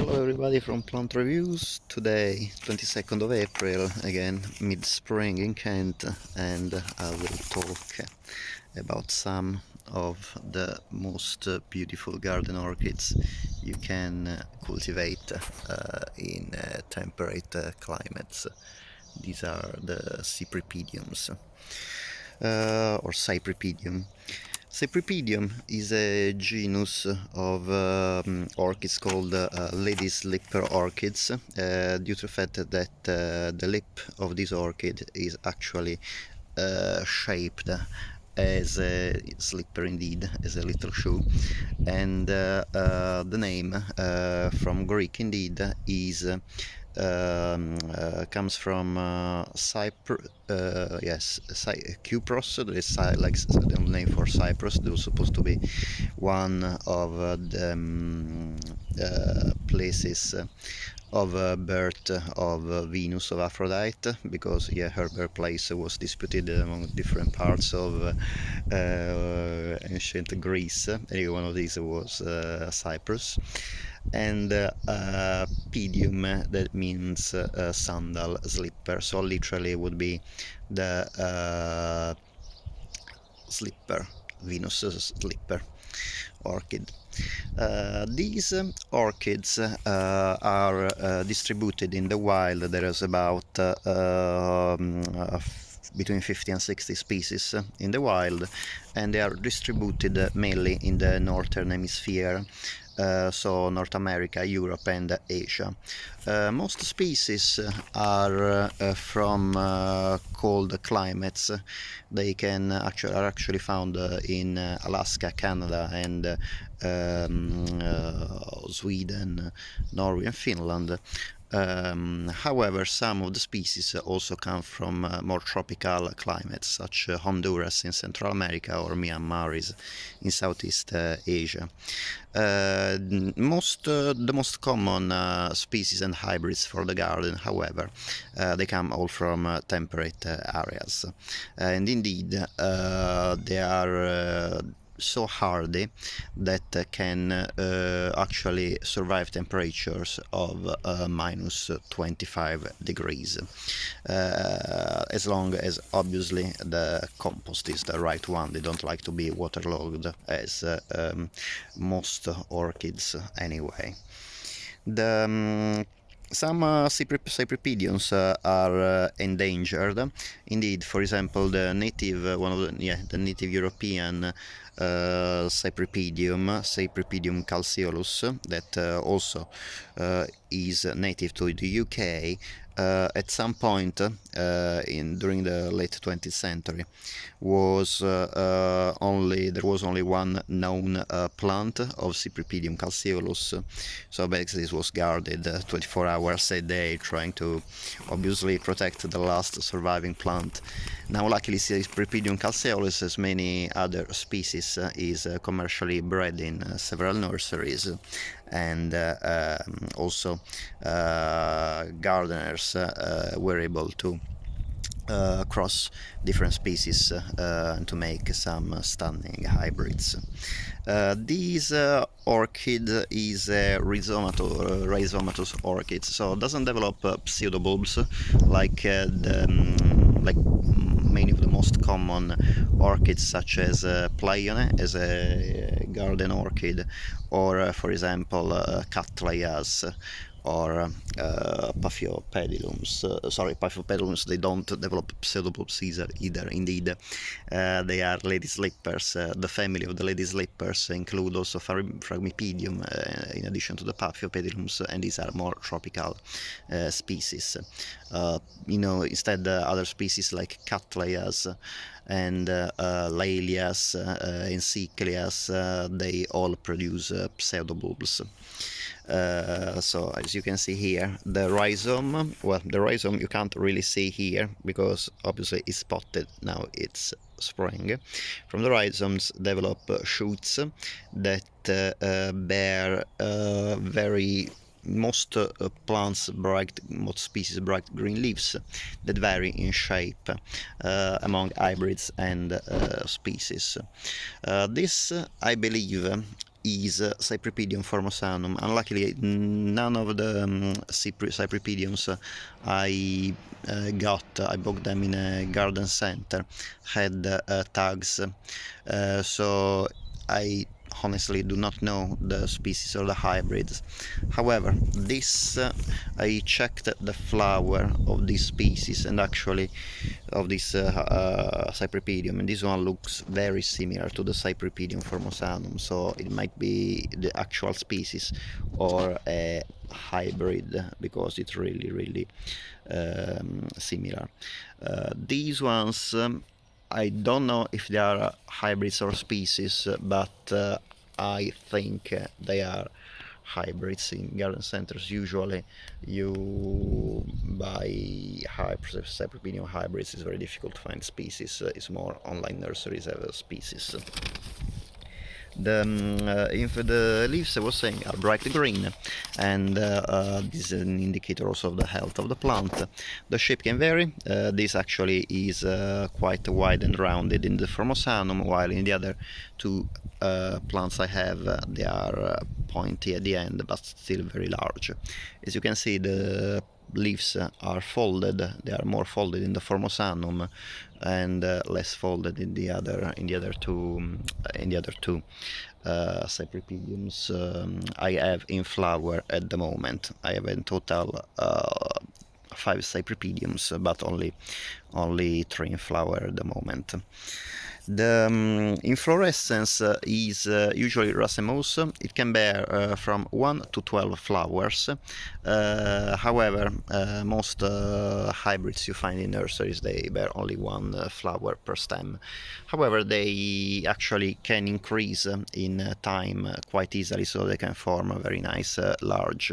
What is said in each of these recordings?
Hello everybody from Plant Reviews. Today, 22nd of April, again mid-spring in Kent, and I will talk about some of the most beautiful garden orchids you can cultivate in temperate climates. These are the Cypripediums or Cypripedium. Cypripedium is a genus of orchids called Lady Slipper Orchids, due to the fact that the lip of this orchid is actually shaped as a slipper, indeed, as a little shoe, and the name from Greek indeed is comes from Cyprus. That is like the name for Cyprus. That was supposed to be one of the places of birth of Venus, of Aphrodite, because her birthplace was disputed among different parts of ancient Greece. Anyway, one of these was Cyprus, and pedium, that means sandal, slipper, so literally would be the slipper, Venus slipper orchid. These orchids are distributed in the wild. There is about between 50 and 60 species in the wild, and they are distributed mainly in the Northern Hemisphere, so North America, Europe and Asia. Most species are from cold climates. They are actually found in Alaska, Canada and Sweden, Norway and Finland. However, some of the species also come from more tropical climates, such as Honduras in Central America or Myanmar in Southeast Asia. The most common species and hybrids for the garden, however, they come all from temperate areas, and indeed they are so hardy that can actually survive temperatures of minus 25 degrees, as long as obviously the compost is the right one. They don't like to be waterlogged, as most orchids anyway. Some Cypripediums are endangered. Indeed, for example, the native European Cypripedium calceolus, that also is native to the UK. At some point during the late 20th century there was only one known plant of Cypripedium calceolus, so basically this was guarded 24 hours a day, trying to obviously protect the last surviving plant. Now luckily Cypripedium calceolus, as many other species, is commercially bred in several nurseries, and also gardeners were able to cross different species and to make some stunning hybrids. This orchid is a rhizomatous orchid, so it doesn't develop pseudobulbs like many of the most common orchids, such as Pleione as a garden orchid, or for example Cattleyas or Paphiopedilums. They don't develop pseudobulbs either. Indeed, they are lady slippers. The family of the lady slippers include also Farenheit, in addition to the Paphiopedilums, and these are more tropical species. Instead, other species like Cattleyas and Laelias and Cyclias, they all produce pseudobulbs. So as you can see here, the rhizome you can't really see here because obviously it's spotted. Now it's spring. From the rhizomes develop shoots that bear most species bright green leaves that vary in shape among hybrids and species. This, I believe, is Cypripedium formosanum. Unluckily, none of the Cypripediums I bought them in a garden center, had tags, so I honestly do not know the species or the hybrids. However, this I checked the flower of this species, and actually of this Cypripedium, and this one looks very similar to the Cypripedium formosanum, so it might be the actual species or a hybrid, because it's really similar. These ones, I don't know if they are hybrids or species, but I think they are hybrids. In garden centers usually you buy Cypripedium hybrids. It's very difficult to find species. It's more online nurseries have species. The leaves, I was saying, are bright green, and this is an indicator also of the health of the plant. The shape can vary. This actually is quite wide and rounded in the formosanum, while in the other two plants I have, they are pointy at the end, but still very large. As you can see, the leaves are folded. They are more folded in the formosanum and less folded in the other two Cypripediums I have in flower at the moment. I have in total 5 Cypripediums, but only 3 in flower at the moment. The inflorescence is usually racemose. It can bear from 1 to 12 flowers. However, most hybrids you find in nurseries, they bear only 1 flower per stem. However, they actually can increase in time quite easily, so they can form a very nice large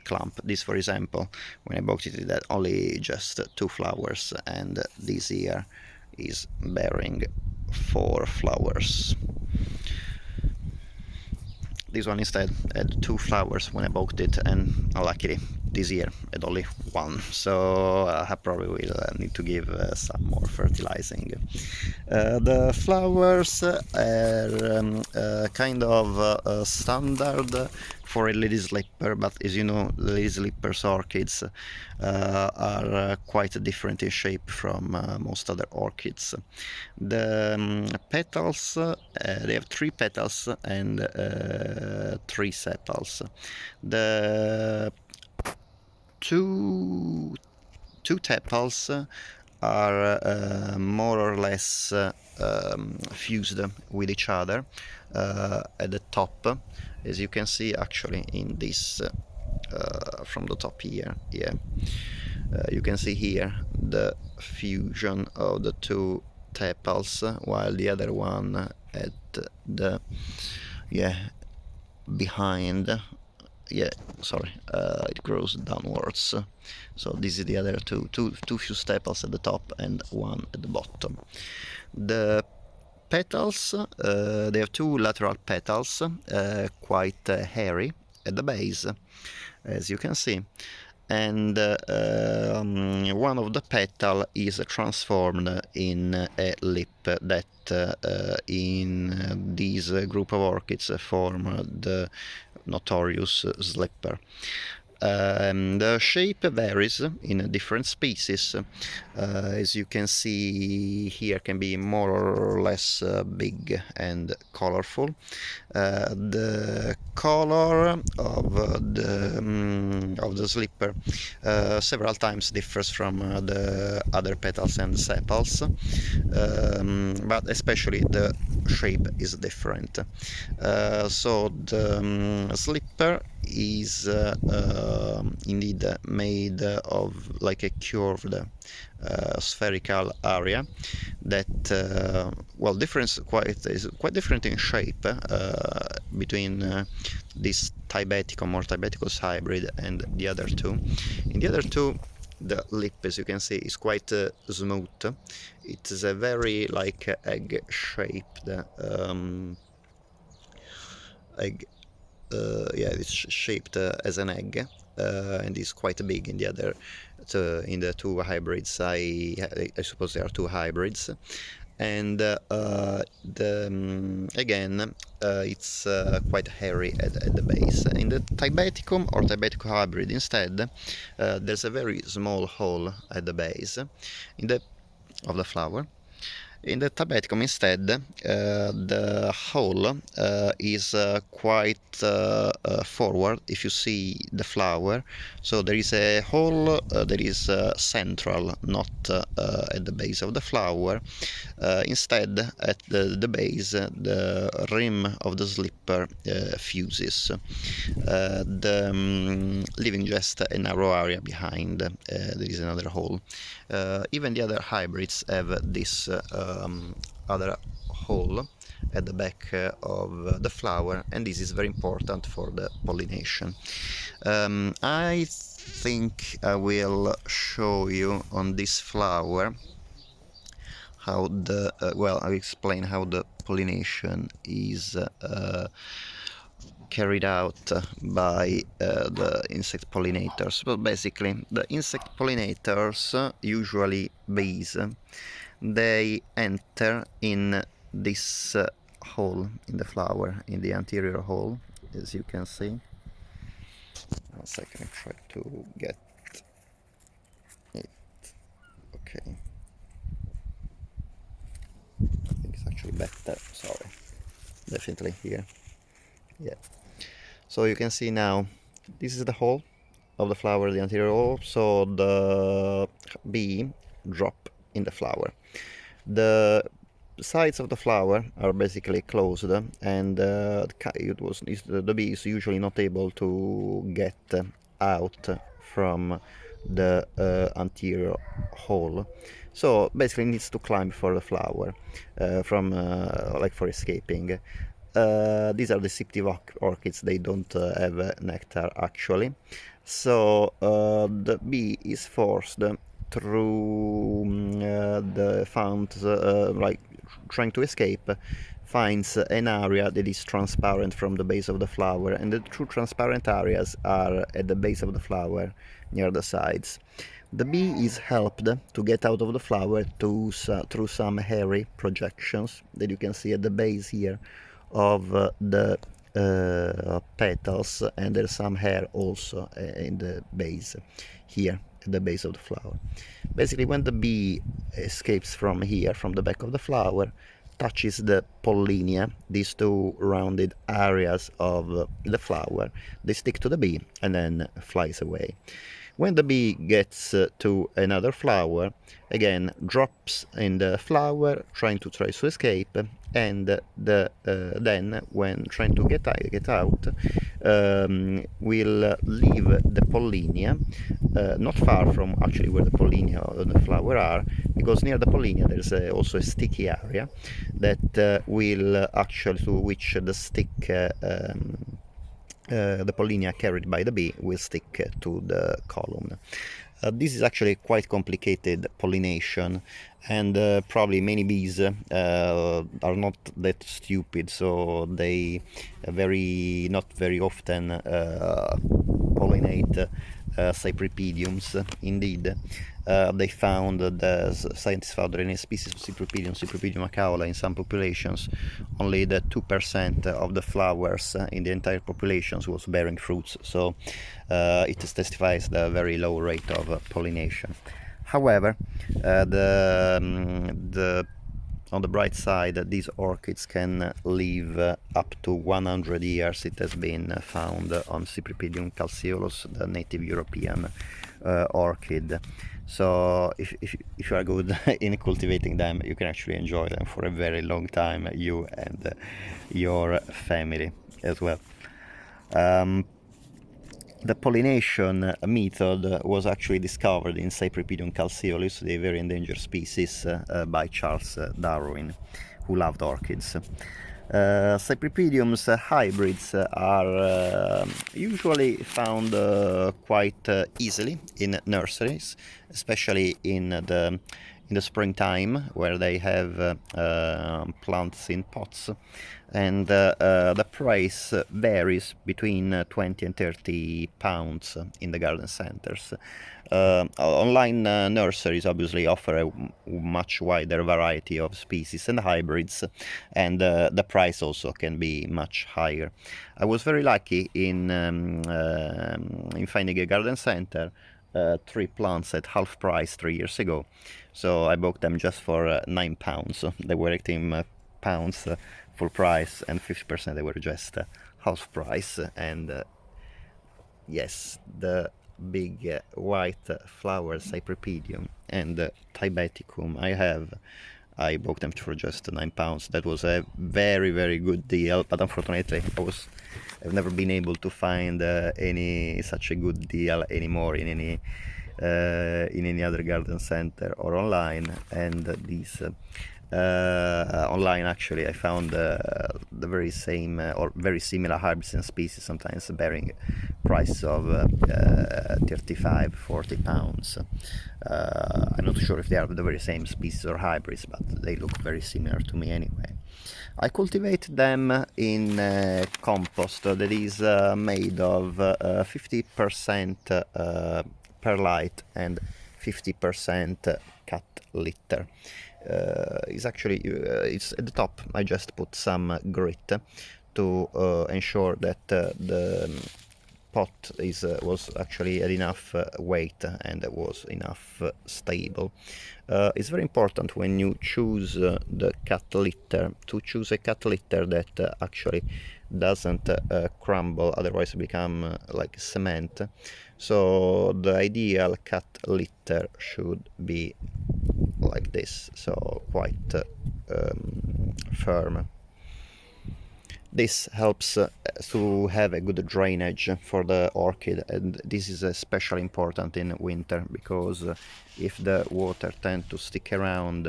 clump. This, for example, when I bought it had only just 2 flowers, and this here is bearing 4 flowers. This one instead had 2 flowers when I bought it, and luckily this year had only 1, so I probably will need to give some more fertilizing. The flowers are kind of standard for a Lady Slipper, but as you know, Lady Slipper's orchids are quite different in shape from most other orchids. The petals, they have 3 petals and 3 sepals. The two tepals are more or less fused with each other at the top, as you can see actually in this from the top here. Yeah, you can see here the fusion of the 2 tepals, while the other one at the behind, it grows downwards. So this is the other two fused tepals at the top and 1 at the bottom. The petals, they have 2 lateral petals, quite hairy at the base, as you can see, and one of the petal is transformed in a lip that in this group of orchids form the notorious slipper. The shape varies in different species. As you can see here, can be more or less big and colorful. The color of the slipper several times differs from the other petals and sepals, but especially the shape is different. So the slipper is indeed made of like a curved spherical area that is quite different in shape between this Tibeticum or Tibeticus hybrid and the other two. In the other two, the lip, as you can see, is quite smooth. It is a very like egg-shaped egg. It's shaped as an egg, and is quite big in the other. In the 2 hybrids, I suppose there are 2 hybrids, and again it's quite hairy at the base. In the Tibeticum or Tibetico hybrid instead, there's a very small hole at the base of the flower. In the Tibeticum instead, the hole is quite forward if you see the flower. So there is a hole that is central, not at the base of the flower. Instead, at the base, the rim of the slipper fuses, leaving just a narrow area behind. There is another hole. Even the other hybrids have this other hole at the back of the flower, and this is very important for the pollination. I think I will show you on this flower how the I'll explain how the pollination is carried out by the insect pollinators. But basically, the insect pollinators, usually bees, they enter in this hole in the flower, in the anterior hole, as you can see. One second, I try to get it. Okay. I think it's actually better. Sorry. Definitely here. Yeah. So you can see now, this is the hole of the flower, the anterior hole, so the bee drop in the flower. The sides of the flower are basically closed, and the bee is usually not able to get out from the anterior hole, so basically it needs to climb for the flower from like for escaping. These are deceptive orchids, they don't have nectar actually, so the bee is forced through the found like trying to escape, finds an area that is transparent from the base of the flower, and the true transparent areas are at the base of the flower near the sides. The bee is helped to get out of the flower through some hairy projections that you can see at the base here of the petals, and there's some hair also in the base here at the base of the flower. Basically, when the bee escapes from here, from the back of the flower, touches the pollinia, these two rounded areas of the flower, they stick to the bee and then flies away. When the bee gets to another flower, again drops in the flower, try to escape, and then when trying to get out, will leave the pollinia not far from actually where the pollinia on the flower are, because near the pollinia there's also a sticky area that will actually, to which the stick the pollinia carried by the bee will stick to the column. This is actually quite complicated pollination, and probably many bees are not that stupid, so they not very often pollinate Cypripediums. Indeed, they found scientists found that in a species of Cypripedium acaula, in some populations, only the 2% of the flowers in the entire populations was bearing fruits. So it testifies the very low rate of pollination. However, on the bright side, these orchids can live up to 100 years. It has been found on Cypripedium calceolus, the native European orchid. So if you are good in cultivating them, you can actually enjoy them for a very long time, you and your family as well. The pollination method was actually discovered in Cypripedium calceolus, the very endangered species, by Charles Darwin, who loved orchids. Cypripedium's hybrids are usually found quite easily in nurseries, especially in the springtime, where they have plants in pots. and the price varies between 20 and 30 pounds in the garden centers. Online nurseries obviously offer a much wider variety of species and hybrids, and the price also can be much higher. I was very lucky in finding a garden center, 3 plants at half price 3 years ago. So I bought them just for £9. They were 18 pounds full price, and 50% they were just half price. And yes, the big white flower Cypripedium and Tibeticum I bought them for just £9. That was a very good deal, but unfortunately I've never been able to find any such a good deal anymore in any other garden center or online. And these online, actually, I found the very same or very similar hybrids and species, sometimes bearing price of 35-40 pounds. I'm not sure if they are the very same species or hybrids, but they look very similar to me anyway. I cultivate them in compost that is made of 50% perlite and 50% cat litter. It's actually it's at the top. I just put some grit to ensure that the pot was actually at enough weight and was enough stable. It's very important when you choose the cat litter to choose a cat litter that actually doesn't crumble, otherwise become like cement. So the ideal cat litter should be like this, so quite firm. This helps to have a good drainage for the orchid, and this is especially important in winter, because if the water tends to stick around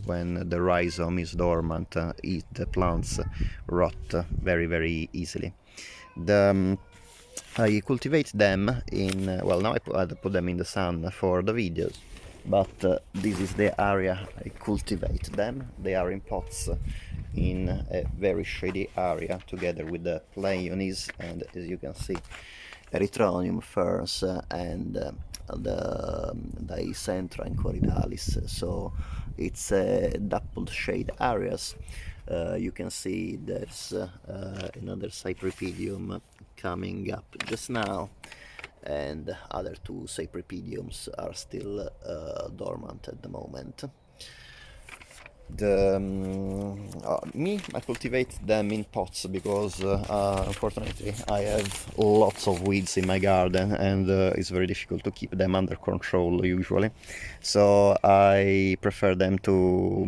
when the rhizome is dormant, the plants rot very easily. I cultivate them in, well, now I put them in the sun for the videos, but this is the area I cultivate them. They are in pots in a very shady area together with the peonies and, as you can see, erythronium ferns and the Dicentra and Coriolis. So it's dappled shade areas. You can see there's another Cypripedium coming up just now, and other two Cypripediums are still dormant at the moment. I cultivate them in pots because unfortunately I have lots of weeds in my garden, and it's very difficult to keep them under control usually. So I prefer them to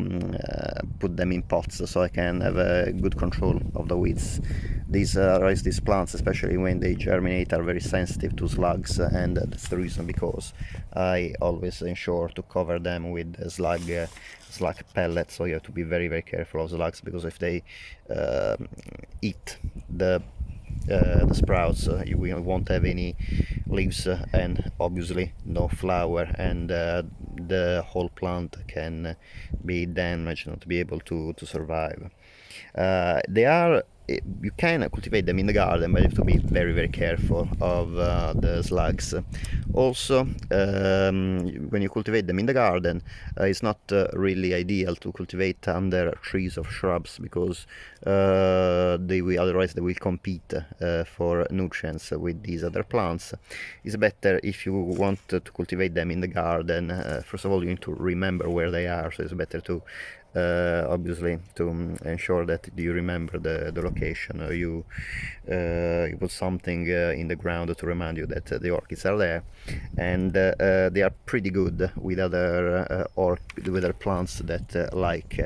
put them in pots so I can have a good control of the weeds. These plants, especially when they germinate, are very sensitive to slugs, and that's the reason because I always ensure to cover them with slug pellets. So you have to be very careful of slugs, because if they eat the sprouts, you won't have any leaves and obviously no flower, and the whole plant can be damaged, not be able to survive. You can cultivate them in the garden, but you have to be very careful of the slugs. Also, when you cultivate them in the garden, it's not really ideal to cultivate under trees or shrubs, because otherwise they will compete for nutrients with these other plants. It's better if you want to cultivate them in the garden. First of all, you need to remember where they are, so it's better to obviously to ensure that you remember the location. You put something in the ground to remind you that the orchids are there, and they are pretty good with other plants that like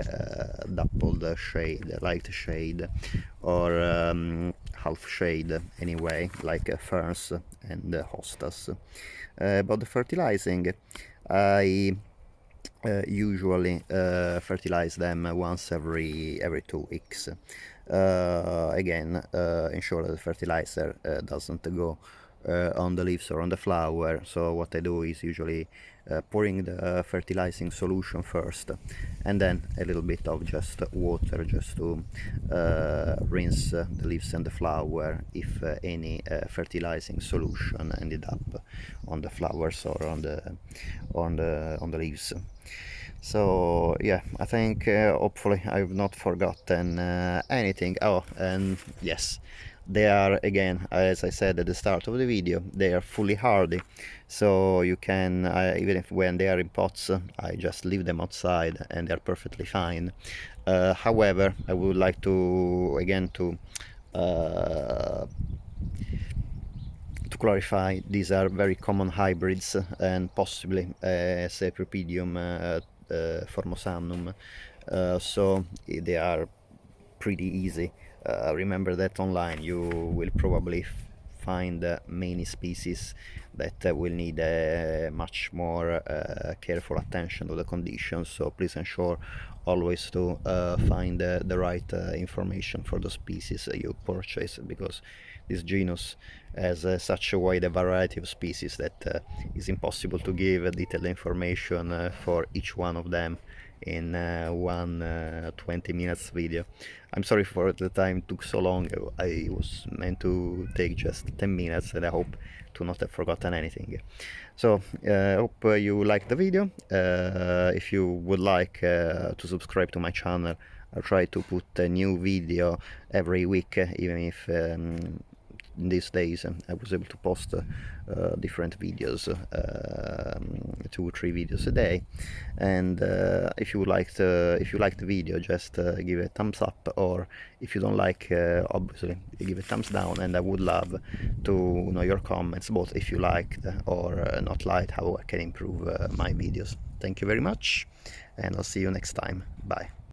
dappled shade, light shade, or half shade anyway, like ferns and hostas. About the fertilizing, I usually fertilize them once every 2 weeks. Again, ensure that the fertilizer doesn't go on the leaves or on the flower. So what I do is usually pouring the fertilizing solution first, and then a little bit of just water, just to rinse the leaves and the flower if any fertilizing solution ended up on the flowers or on the leaves. So yeah, I think hopefully I've not forgotten anything. Oh, and yes, they are, again, as I said at the start of the video, they are fully hardy, so you can even if when they are in pots, I just leave them outside and they're perfectly fine. However, I would like to again to clarify, these are very common hybrids and possibly Cypripedium formosanum, so they are pretty easy. Remember that online you will probably find many species that will need much more careful attention to the conditions, so please ensure always to find the right information for the species you purchase, because this genus has such a wide variety of species that it's impossible to give detailed information for each one of them in one 20 minutes video. I'm sorry for the time took so long. I was meant to take just 10 minutes, and I hope to not have forgotten anything. So I hope you liked the video. If you would like to subscribe to my channel, I'll try to put a new video every week, even if in these days I was able to post different videos, 2 or 3 videos a day. And if you liked the video, just give a thumbs up, or if you don't like, obviously give a thumbs down, and I would love to know your comments, both if you liked or not liked, how I can improve my videos. Thank you very much, and I'll see you next time. Bye.